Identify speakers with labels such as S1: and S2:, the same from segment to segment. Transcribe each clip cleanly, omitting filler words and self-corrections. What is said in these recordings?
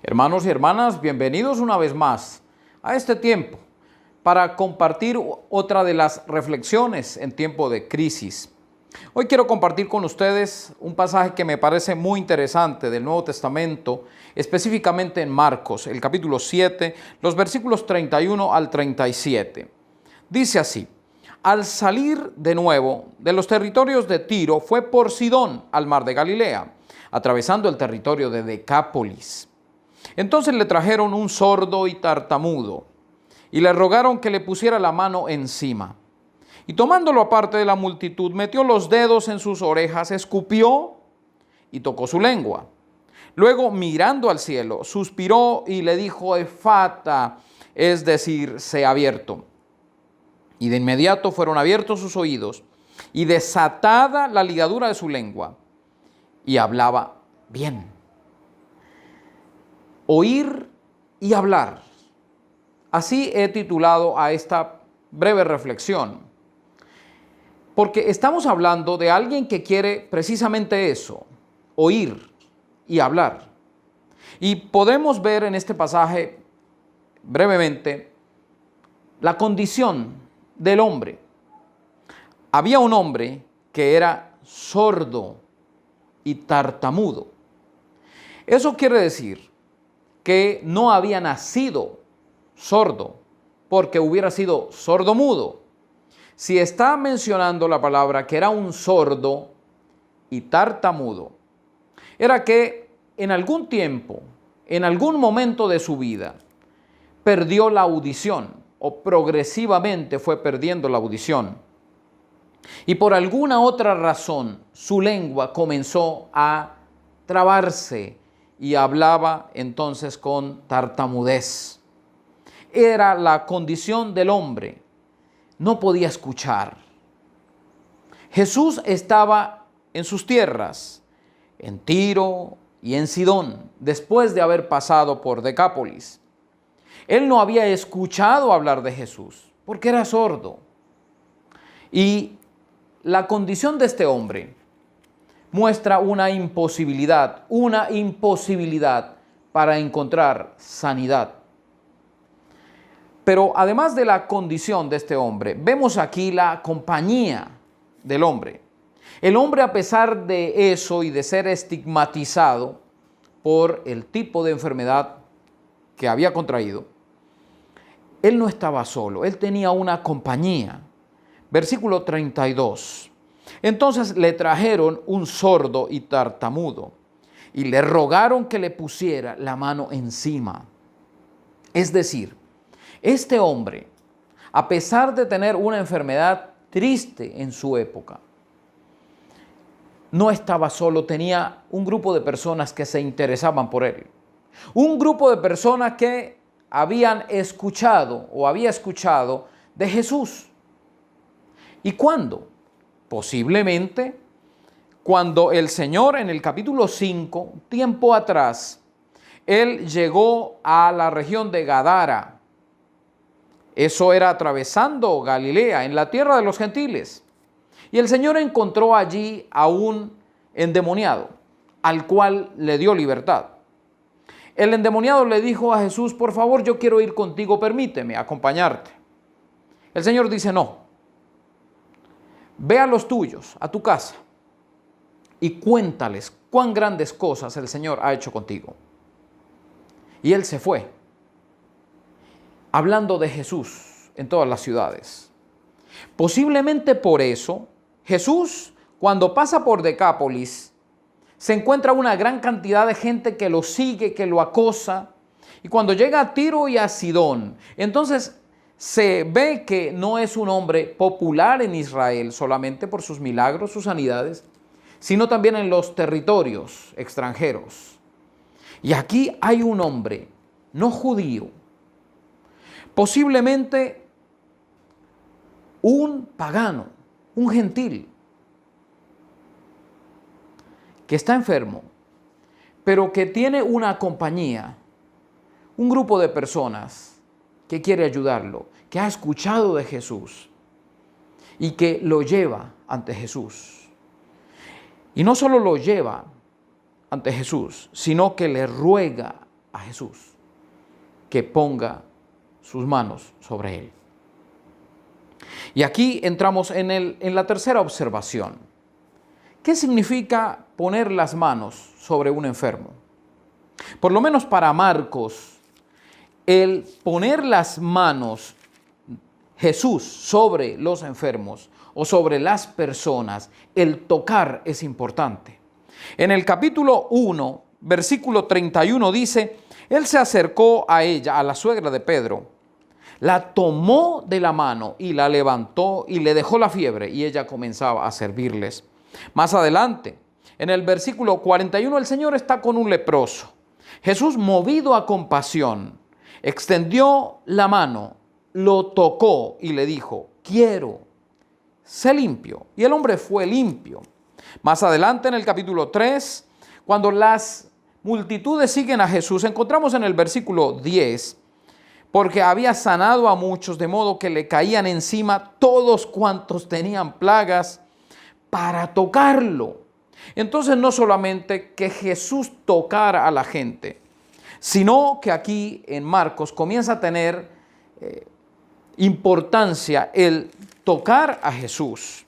S1: Hermanos y hermanas, bienvenidos una vez más a este tiempo para compartir otra de las reflexiones en tiempo de crisis. Hoy quiero compartir con ustedes un pasaje que me parece muy interesante del Nuevo Testamento, específicamente en Marcos, el capítulo 7, los versículos 31 al 37. Dice así: al salir de nuevo de los territorios de Tiro, fue por Sidón al mar de Galilea, atravesando el territorio de Decápolis. Entonces le trajeron un sordo y tartamudo, y le rogaron que le pusiera la mano encima. Y tomándolo aparte de la multitud, metió los dedos en sus orejas, escupió y tocó su lengua. Luego, mirando al cielo, suspiró y le dijo: Efata, es decir, sea abierto. Y de inmediato fueron abiertos sus oídos y desatada la ligadura de su lengua, y hablaba bien. Oír y hablar. Así he titulado a esta breve reflexión, porque estamos hablando de alguien que quiere precisamente eso, oír y hablar. Y podemos ver en este pasaje brevemente la condición del hombre. Había un hombre que era sordo y tartamudo. Eso quiere decir que no había nacido sordo, porque hubiera sido sordomudo. Si está mencionando la palabra que era un sordo y tartamudo, era que en algún tiempo, en algún momento de su vida, perdió la audición o progresivamente fue perdiendo la audición. Y por alguna otra razón, su lengua comenzó a trabarse y hablaba entonces con tartamudez. Era la condición del hombre. No podía escuchar. Jesús estaba en sus tierras, en Tiro y en Sidón, después de haber pasado por Decápolis. Él no había escuchado hablar de Jesús, porque era sordo. Y la condición de este hombre muestra una imposibilidad para encontrar sanidad. Pero además de la condición de este hombre, vemos aquí la compañía del hombre. El hombre, a pesar de eso y de ser estigmatizado por el tipo de enfermedad que había contraído, él no estaba solo, él tenía una compañía. Versículo 32. Entonces le trajeron un sordo y tartamudo y le rogaron que le pusiera la mano encima. Es decir, este hombre, a pesar de tener una enfermedad triste en su época, no estaba solo, tenía un grupo de personas que se interesaban por él. Un grupo de personas que habían escuchado o había escuchado de Jesús. ¿Y cuándo? Posiblemente cuando el Señor en el capítulo 5, tiempo atrás, Él llegó a la región de Gadara. Eso era atravesando Galilea, en la tierra de los gentiles. Y el Señor encontró allí a un endemoniado, al cual le dio libertad. El endemoniado le dijo a Jesús: por favor, yo quiero ir contigo, permíteme acompañarte. El Señor dice: no. Ve a los tuyos, a tu casa, y cuéntales cuán grandes cosas el Señor ha hecho contigo. Y él se fue, hablando de Jesús en todas las ciudades. Posiblemente por eso, Jesús, cuando pasa por Decápolis, se encuentra una gran cantidad de gente que lo sigue, que lo acosa. Y cuando llega a Tiro y a Sidón, entonces se ve que no es un hombre popular en Israel solamente por sus milagros, sus sanidades, sino también en los territorios extranjeros. Y aquí hay un hombre no judío, posiblemente un pagano, un gentil, que está enfermo, pero que tiene una compañía, un grupo de personas que quiere ayudarlo, que ha escuchado de Jesús y que lo lleva ante Jesús. Y no solo lo lleva ante Jesús, sino que le ruega a Jesús que ponga sus manos sobre él. Y aquí entramos en la tercera observación. ¿Qué significa poner las manos sobre un enfermo? Por lo menos para Marcos, el poner las manos Jesús sobre los enfermos o sobre las personas, el tocar es importante. En el capítulo 1, versículo 31 dice, él se acercó a ella, a la suegra de Pedro, la tomó de la mano y la levantó y le dejó la fiebre y ella comenzaba a servirles. Más adelante, en el versículo 41, el Señor está con un leproso. Jesús, movido a compasión, extendió la mano, lo tocó y le dijo, quiero, sé limpio. Y el hombre fue limpio. Más adelante en el capítulo 3, cuando las multitudes siguen a Jesús, encontramos en el versículo 10, porque había sanado a muchos, de modo que le caían encima todos cuantos tenían plagas para tocarlo. Entonces no solamente que Jesús tocara a la gente, sino que aquí en Marcos comienza a tener importancia el tocar a Jesús.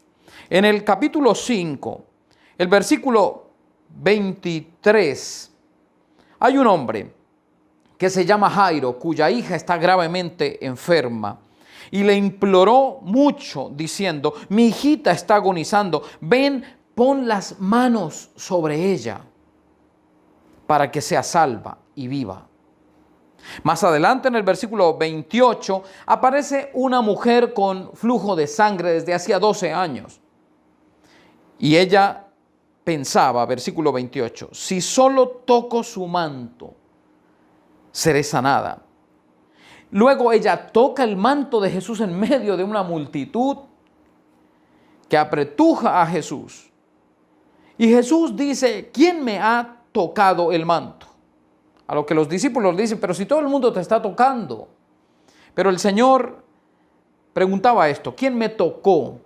S1: En el capítulo 5, el versículo 23, hay un hombre que se llama Jairo, cuya hija está gravemente enferma, y le imploró mucho diciendo, mi hijita está agonizando, ven, pon las manos sobre ella para que sea salva y viva. Más adelante en el versículo 28 aparece una mujer con flujo de sangre desde hacía 12 años. Y ella pensaba, versículo 28, si solo toco su manto, seré sanada. Luego ella toca el manto de Jesús en medio de una multitud que apretuja a Jesús. Y Jesús dice, ¿quién me ha tocado el manto? A lo que los discípulos dicen, pero si todo el mundo te está tocando. Pero el Señor preguntaba esto, ¿quién me tocó?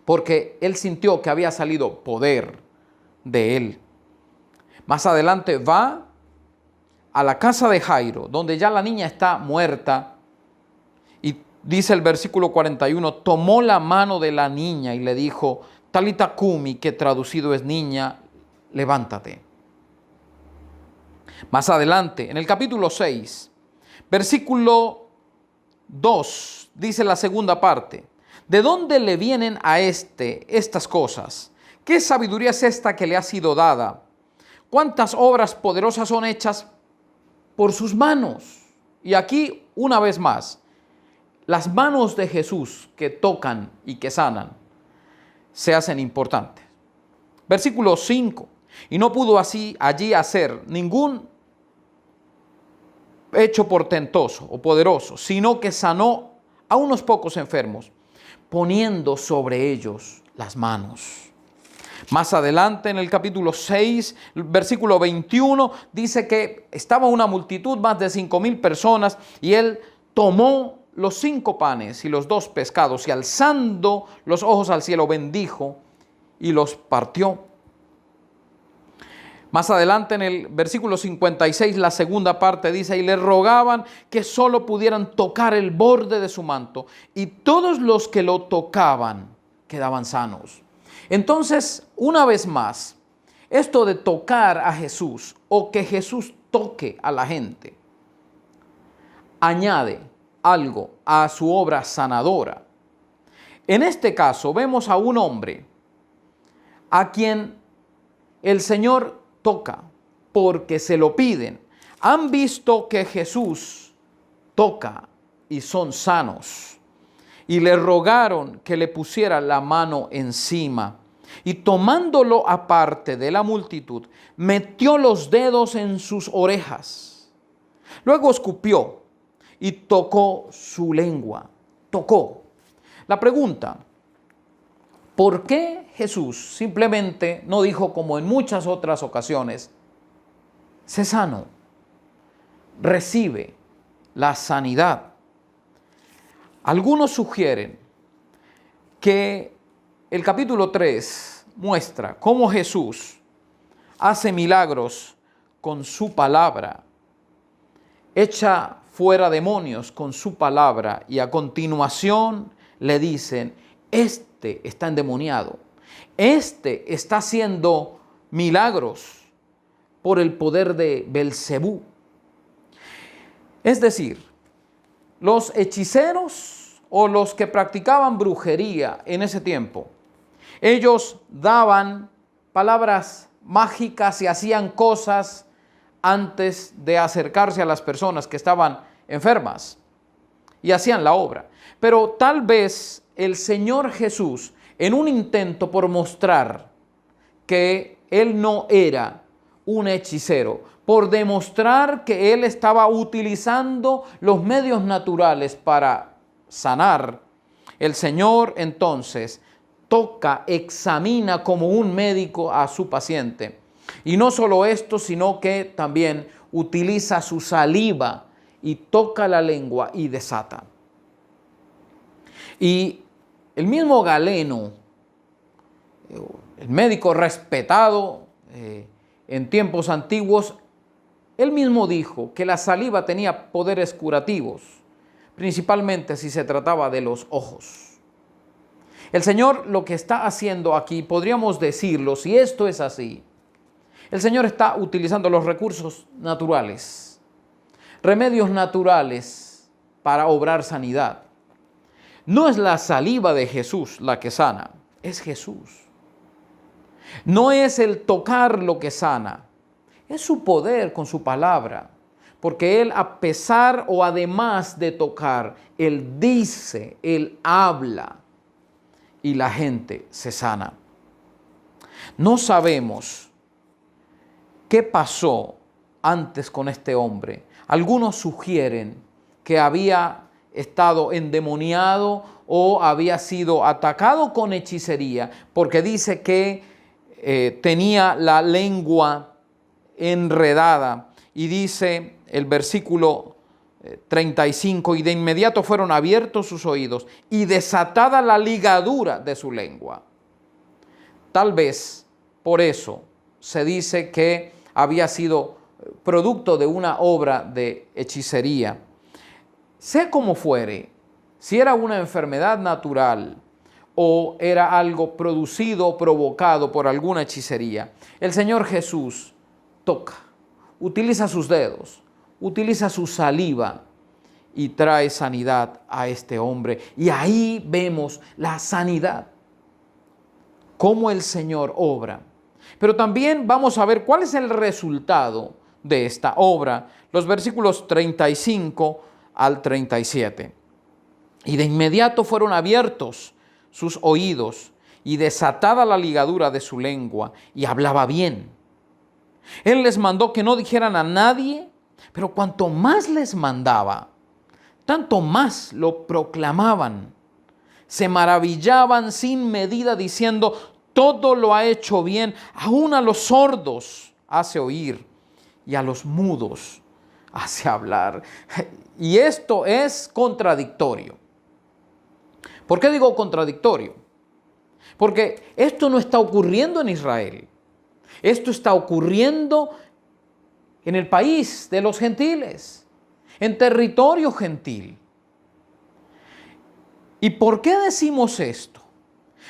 S1: Porque él sintió que había salido poder de él. Más adelante va a la casa de Jairo, donde ya la niña está muerta. Y dice el versículo 41, tomó la mano de la niña y le dijo, Talita Cumi, que traducido es niña, levántate. Más adelante, en el capítulo 6, versículo 2, dice la segunda parte, ¿de dónde le vienen a estas cosas? ¿Qué sabiduría es esta que le ha sido dada? ¿Cuántas obras poderosas son hechas por sus manos? Y aquí, una vez más, las manos de Jesús que tocan y que sanan se hacen importantes. Versículo 5, y no pudo allí hacer ningún hecho portentoso o poderoso, sino que sanó a unos pocos enfermos, poniendo sobre ellos las manos. Más adelante en el capítulo 6, versículo 21, dice que estaba una multitud, más de 5,000 personas, y él tomó los 5 panes y los 2 pescados, y alzando los ojos al cielo, bendijo y los partió. Más adelante en el versículo 56, la segunda parte dice, y le rogaban que solo pudieran tocar el borde de su manto, y todos los que lo tocaban quedaban sanos. Entonces, una vez más, esto de tocar a Jesús o que Jesús toque a la gente, añade algo a su obra sanadora. En este caso, vemos a un hombre a quien el Señor toca porque se lo piden. Han visto que Jesús toca y son sanos. Y le rogaron que le pusiera la mano encima. Y tomándolo aparte de la multitud, metió los dedos en sus orejas. Luego escupió y tocó su lengua. Tocó. La pregunta, ¿por qué Jesús simplemente no dijo como en muchas otras ocasiones, sé sano, recibe la sanidad? Algunos sugieren que el capítulo 3 muestra cómo Jesús hace milagros con su palabra echa fuera demonios con su palabra y a continuación le dicen, este está endemoniado, este está haciendo milagros por el poder de Belcebú. Es decir, los hechiceros o los que practicaban brujería en ese tiempo, ellos daban palabras mágicas y hacían cosas antes de acercarse a las personas que estaban enfermas y hacían la obra. Pero tal vez el Señor Jesús, en un intento por mostrar que Él no era un hechicero, por demostrar que Él estaba utilizando los medios naturales para sanar, el Señor entonces toca, examina como un médico a su paciente. Y no solo esto, sino que también utiliza su saliva y toca la lengua y desata. Y el mismo Galeno, el médico respetado en tiempos antiguos, él mismo dijo que la saliva tenía poderes curativos, principalmente si se trataba de los ojos. El Señor lo que está haciendo aquí, podríamos decirlo, si esto es así, el Señor está utilizando los recursos naturales, remedios naturales para obrar sanidad. No es la saliva de Jesús la que sana, es Jesús. No es el tocar lo que sana, es su poder con su palabra. Porque Él, a pesar o además de tocar, Él dice, Él habla y la gente se sana. No sabemos qué pasó antes con este hombre. Algunos sugieren que había estado endemoniado o había sido atacado con hechicería, porque dice que tenía la lengua enredada. Y dice el versículo 35, y de inmediato fueron abiertos sus oídos y desatada la ligadura de su lengua. Tal vez por eso se dice que había sido producto de una obra de hechicería. Sea como fuere, si era una enfermedad natural o era algo producido o provocado por alguna hechicería, el Señor Jesús toca, utiliza sus dedos, utiliza su saliva y trae sanidad a este hombre. Y ahí vemos la sanidad, cómo el Señor obra. Pero también vamos a ver cuál es el resultado de esta obra. Los versículos 35 al 37. Y de inmediato fueron abiertos sus oídos y desatada la ligadura de su lengua, y hablaba bien. Él les mandó que no dijeran a nadie, pero cuanto más les mandaba, tanto más lo proclamaban. Se maravillaban sin medida diciendo, todo lo ha hecho bien, aún a los sordos hace oír y a los mudos hace hablar. Y esto es contradictorio. ¿Por qué digo contradictorio? Porque esto no está ocurriendo en Israel. Esto está ocurriendo en el país de los gentiles, en territorio gentil. ¿Y por qué decimos esto?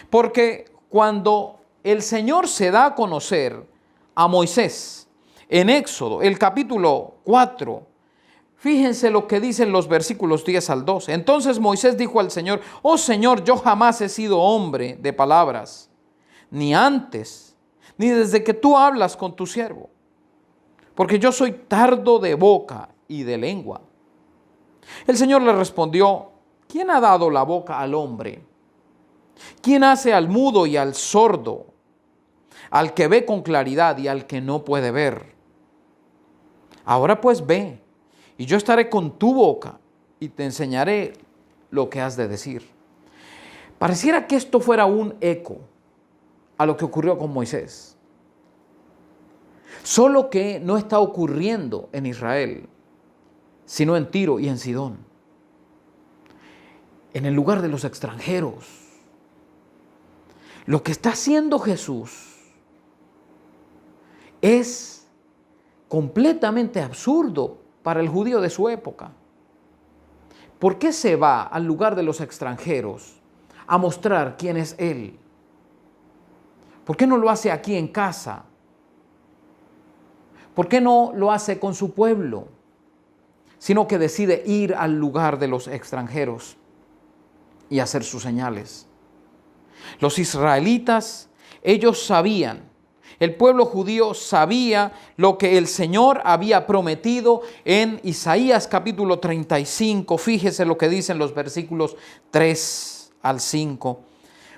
S1: Porque cuando el Señor se da a conocer a Moisés en Éxodo, el capítulo 4, fíjense lo que dicen los versículos 10 al 12. Entonces Moisés dijo al Señor, oh Señor, yo jamás he sido hombre de palabras, ni antes, ni desde que tú hablas con tu siervo, porque yo soy tardo de boca y de lengua. El Señor le respondió, ¿quién ha dado la boca al hombre? ¿Quién hace al mudo y al sordo, al que ve con claridad y al que no puede ver? Ahora pues ve, y yo estaré con tu boca y te enseñaré lo que has de decir. Pareciera que esto fuera un eco a lo que ocurrió con Moisés. Solo que no está ocurriendo en Israel, sino en Tiro y en Sidón, en el lugar de los extranjeros. Lo que está haciendo Jesús es completamente absurdo para el judío de su época. ¿Por qué se va al lugar de los extranjeros a mostrar quién es Él? ¿Por qué no lo hace aquí en casa? ¿Por qué no lo hace con su pueblo? Sino que decide ir al lugar de los extranjeros y hacer sus señales. Los israelitas, ellos sabían, el pueblo judío sabía lo que el Señor había prometido en Isaías capítulo 35. Fíjese lo que dicen los versículos 3 al 5.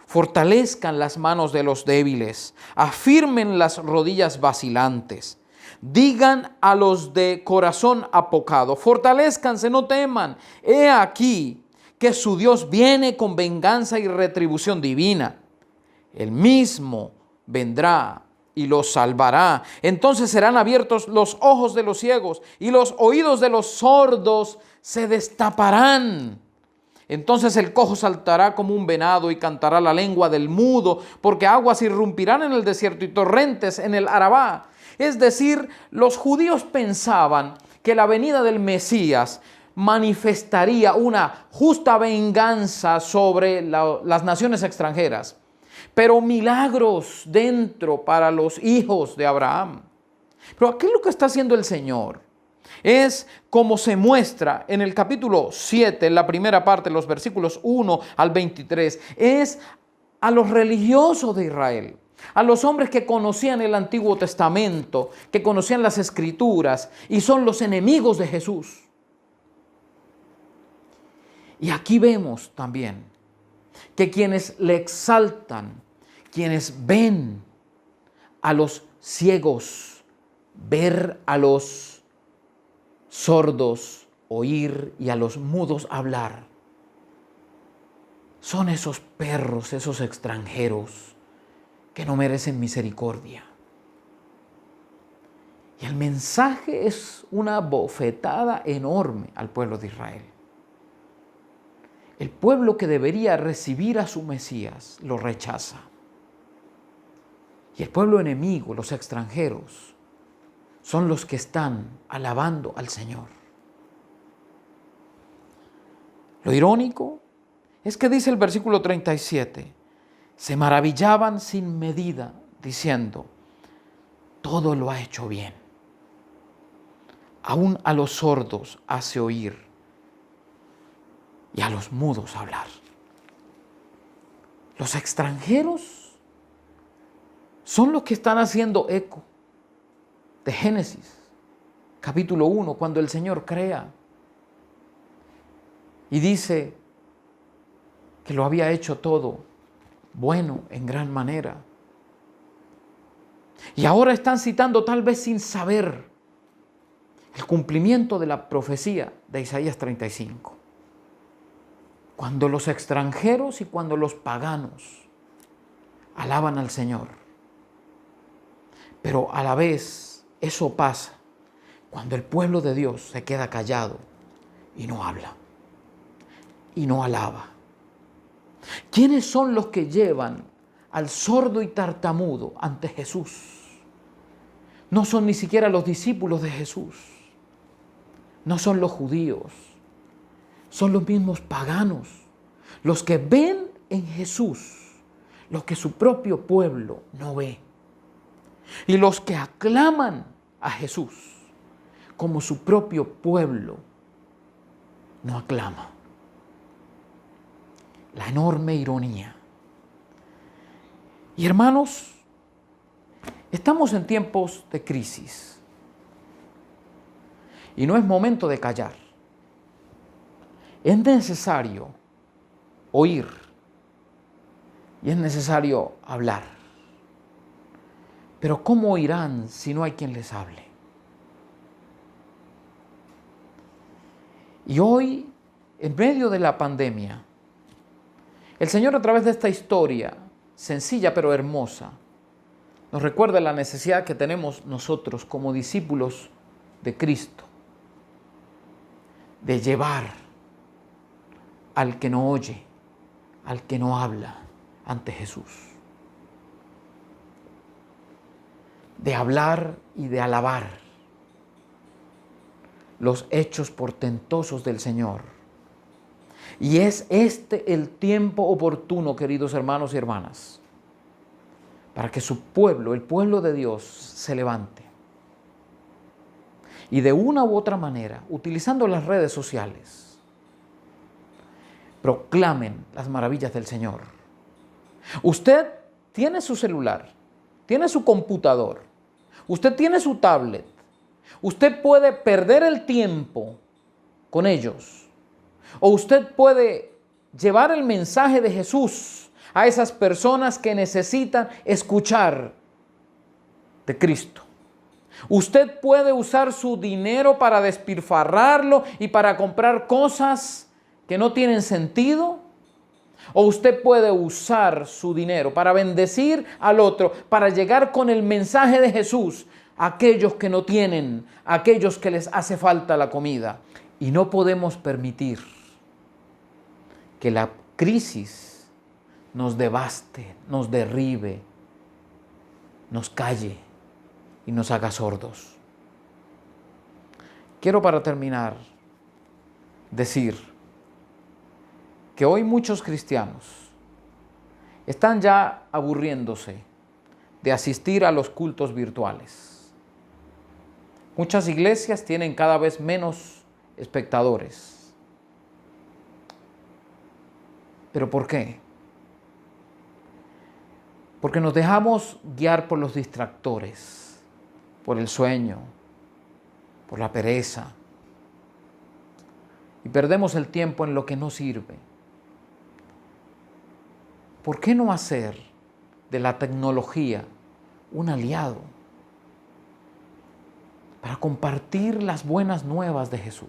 S1: Fortalezcan las manos de los débiles, afirmen las rodillas vacilantes. Digan a los de corazón apocado, fortalezcanse, no teman. He aquí que su Dios viene con venganza y retribución divina. Él mismo vendrá y los salvará. Entonces serán abiertos los ojos de los ciegos y los oídos de los sordos se destaparán. Entonces el cojo saltará como un venado y cantará la lengua del mudo, porque aguas irrumpirán en el desierto y torrentes en el Arabá. Es decir, los judíos pensaban que la venida del Mesías manifestaría una justa venganza sobre las naciones extranjeras, pero milagros dentro para los hijos de Abraham. Pero aquí lo que está haciendo el Señor es como se muestra en el capítulo 7, en la primera parte, los versículos 1 al 23, es a los religiosos de Israel, a los hombres que conocían el Antiguo Testamento, que conocían las Escrituras y son los enemigos de Jesús. Y aquí vemos también que quienes le exaltan, quienes ven a los ciegos, ver a los sordos oír y a los mudos hablar, son esos perros, esos extranjeros que no merecen misericordia. Y el mensaje es una bofetada enorme al pueblo de Israel. El pueblo que debería recibir a su Mesías lo rechaza. Y el pueblo enemigo, los extranjeros, son los que están alabando al Señor. Lo irónico es que dice el versículo 37, se maravillaban sin medida, diciendo, todo lo ha hecho bien. Aún a los sordos hace oír y a los mudos hablar. Los extranjeros son los que están haciendo eco de Génesis, capítulo 1, cuando el Señor crea y dice que lo había hecho todo bueno en gran manera. Y ahora están citando, tal vez sin saber, el cumplimiento de la profecía de Isaías 35. Cuando los extranjeros y cuando los paganos alaban al Señor. Pero a la vez eso pasa cuando el pueblo de Dios se queda callado y no habla y no alaba. ¿Quiénes son los que llevan al sordo y tartamudo ante Jesús? No son ni siquiera los discípulos de Jesús. No son los judíos. Son los mismos paganos. Los que ven en Jesús lo que su propio pueblo no ve. Y los que aclaman a Jesús como su propio pueblo no aclama. La enorme ironía. Y hermanos, estamos en tiempos de crisis. Y no es momento de callar. Es necesario oír. Y es necesario hablar. Pero ¿cómo oirán si no hay quien les hable? Y hoy, en medio de la pandemia, el Señor, a través de esta historia sencilla pero hermosa, nos recuerda la necesidad que tenemos nosotros como discípulos de Cristo de llevar al que no oye, al que no habla ante Jesús. De hablar y de alabar los hechos portentosos del Señor. Y es este el tiempo oportuno, queridos hermanos y hermanas, para que su pueblo, el pueblo de Dios, se levante. Y de una u otra manera, utilizando las redes sociales, proclamen las maravillas del Señor. Usted tiene su celular, tiene su computador, usted tiene su tablet. Usted puede perder el tiempo con ellos. O usted puede llevar el mensaje de Jesús a esas personas que necesitan escuchar de Cristo. Usted puede usar su dinero para despilfarrarlo y para comprar cosas que no tienen sentido. O usted puede usar su dinero para bendecir al otro, para llegar con el mensaje de Jesús a aquellos que no tienen, a aquellos que les hace falta la comida. Y no podemos permitir que la crisis nos devaste, nos derribe, nos calle y nos haga sordos. Quiero, para terminar, decir que hoy muchos cristianos están ya aburriéndose de asistir a los cultos virtuales. Muchas iglesias tienen cada vez menos espectadores. ¿Pero por qué? Porque nos dejamos guiar por los distractores, por el sueño, por la pereza, y perdemos el tiempo en lo que no sirve. ¿Por qué no hacer de la tecnología un aliado para compartir las buenas nuevas de Jesús?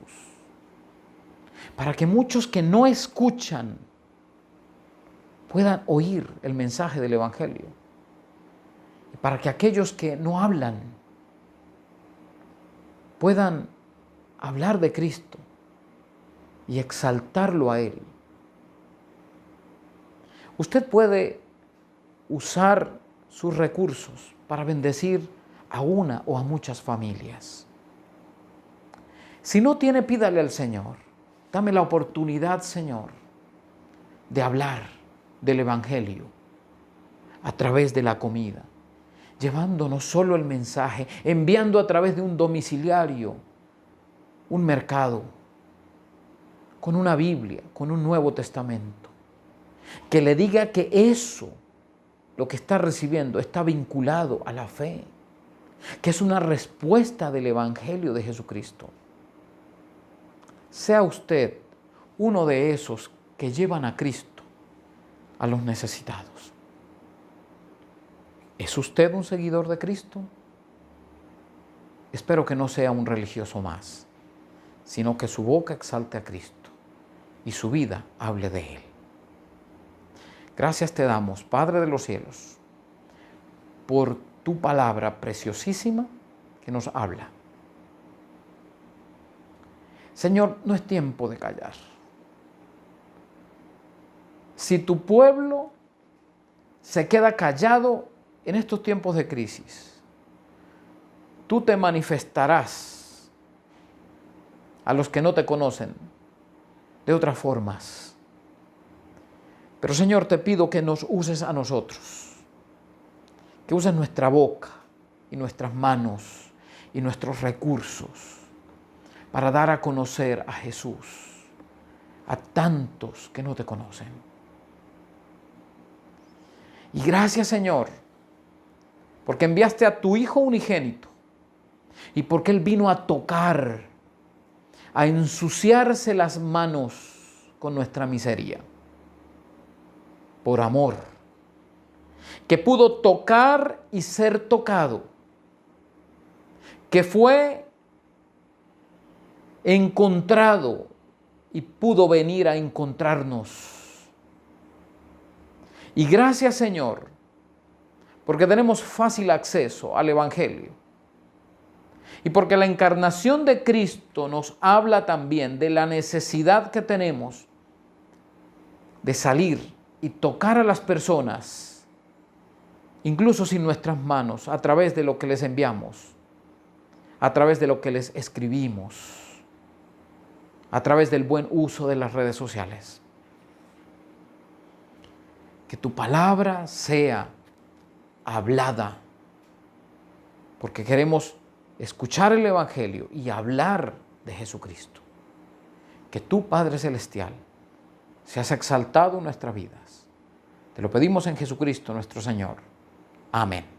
S1: Para que muchos que no escuchan puedan oír el mensaje del Evangelio. Y para que aquellos que no hablan puedan hablar de Cristo y exaltarlo a Él. Usted puede usar sus recursos para bendecir a una o a muchas familias. Si no tiene, pídale al Señor. Dame la oportunidad, Señor, de hablar del Evangelio a través de la comida, llevando no solo el mensaje, enviando a través de un domiciliario, un mercado, con una Biblia, con un Nuevo Testamento, que le diga que eso, lo que está recibiendo, está vinculado a la fe, que es una respuesta del Evangelio de Jesucristo. Sea usted uno de esos que llevan a Cristo a los necesitados. ¿Es usted un seguidor de Cristo? Espero que no sea un religioso más, sino que su boca exalte a Cristo y su vida hable de Él. Gracias te damos, Padre de los cielos, por tu palabra preciosísima que nos habla. Señor, no es tiempo de callar. Si tu pueblo se queda callado en estos tiempos de crisis, tú te manifestarás a los que no te conocen de otras formas. Pero Señor, te pido que nos uses a nosotros, que uses nuestra boca y nuestras manos y nuestros recursos para dar a conocer a Jesús a tantos que no te conocen. Y gracias, Señor, porque enviaste a tu Hijo unigénito y porque Él vino a tocar, a ensuciarse las manos con nuestra miseria, por amor, que pudo tocar y ser tocado, que fue encontrado y pudo venir a encontrarnos. Y gracias, Señor, porque tenemos fácil acceso al Evangelio. Y porque la encarnación de Cristo nos habla también de la necesidad que tenemos de salir y tocar a las personas, incluso sin nuestras manos, a través de lo que les enviamos, a través de lo que les escribimos, a través del buen uso de las redes sociales. Que tu palabra sea hablada, porque queremos escuchar el Evangelio y hablar de Jesucristo. Que tú, Padre Celestial, seas exaltado en nuestras vidas. Te lo pedimos en Jesucristo nuestro Señor. Amén.